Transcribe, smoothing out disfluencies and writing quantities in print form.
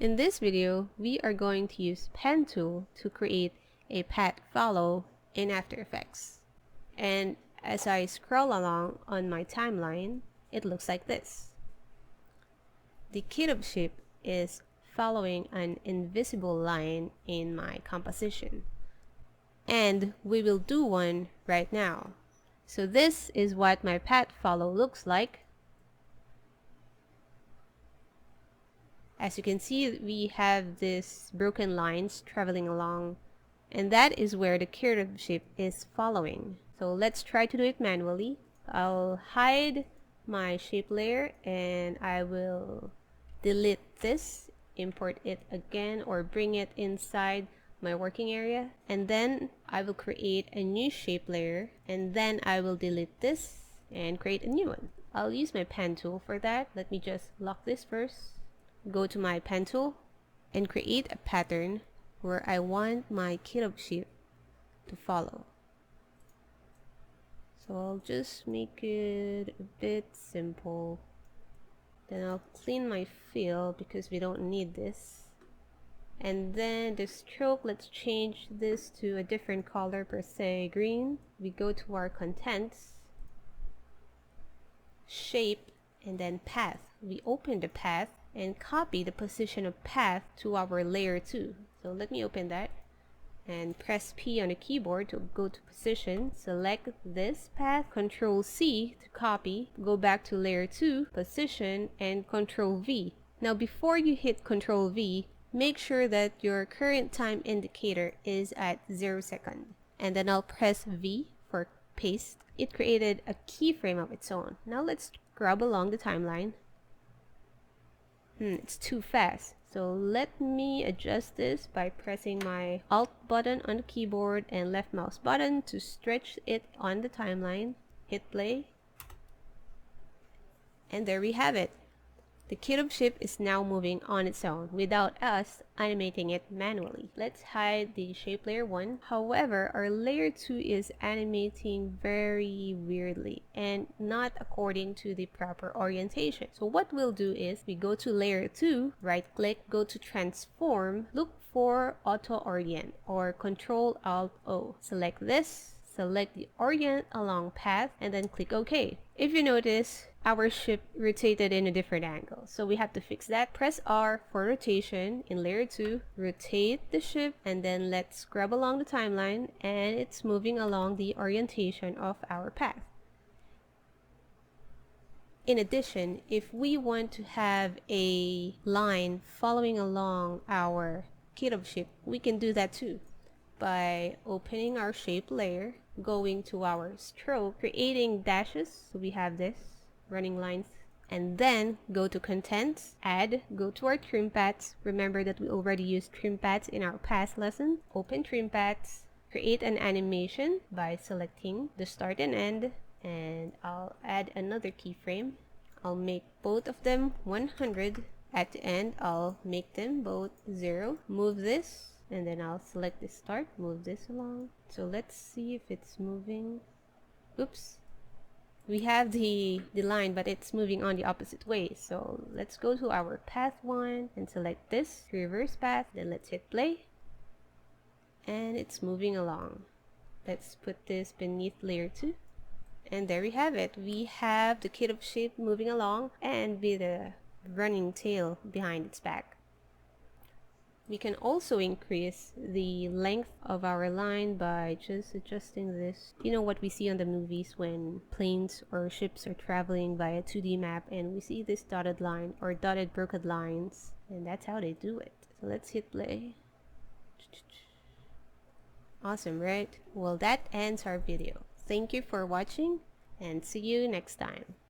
In this video, we are going to use Pen Tool to create a path follow in After Effects. And as I scroll along on my timeline, it looks like this. The kit shape is following an invisible line in my composition. And we will do one right now. So this is what my path follow looks like. As you can see, we have these broken lines traveling along, and that is where the curve shape is following. So let's try to do it manually. I'll hide my shape layer and I will delete this, import it again, or bring it inside my working area, and then I will create a new shape layer, and then I will delete this and create a new one. I'll use my pen tool for that. Let me just lock this first. Go to my pen tool and create a pattern where I want my kit shape to follow. So I'll just make it a bit simple. Then I'll clean my fill because we don't need this. And then the stroke, let's change this to a different color, per se green. We go to our contents, shape, and then path. We open the path and copy the position of path to our layer 2. So let me open that and press P on the keyboard to go to position, select this path, Control C to copy, go back to layer 2, position, and Control V. Now before you hit Control V, make sure that your current time indicator is at 0 seconds. And then I'll press V for paste. It created a keyframe of its own. Now let's scrub along the timeline. It's too fast. So let me adjust this by pressing my Alt button on the keyboard and left mouse button to stretch it on the timeline. Hit play. And there we have it. The kit shape is now moving on its own without us animating it manually. Let's hide the shape layer 1. However, our layer 2 is animating very weirdly and not according to the proper orientation. So what we'll do is we go to layer 2, right click, go to transform, look for auto orient or Control Alt O. Select this, select the orient along path, and then click OK. If you notice, our ship rotated in a different angle, so we have to fix that. Press R for rotation in layer 2, rotate the ship, and then let's scrub along the timeline, and it's moving along the orientation of our path. In addition, if we want to have a line following along our kit shape, we can do that too by opening our shape layer, going to our stroke, creating dashes. So we have this running lines, and then go to contents, add, go to our trim paths. Remember that we already used trim paths in our past lesson. Open trim paths, create an animation by selecting the start and end, and I'll add another keyframe. I'll make both of them 100. At the end, I'll make them both 0. Move this, and then I'll select the start, move this along. So let's see if it's moving. Oops. We have the line, but it's moving on the opposite way. So let's go to our path 1 and select this reverse path. Then let's hit play. And it's moving along. Let's put this beneath layer 2. And there we have it. We have the kit shape moving along and with a running tail behind its back. We can also increase the length of our line by just adjusting this. You know what we see on the movies when planes or ships are traveling via 2D map and we see this dotted line or dotted broken lines, and that's how they do it. So let's hit play. Awesome, right? Well, that ends our video. Thank you for watching and see you next time.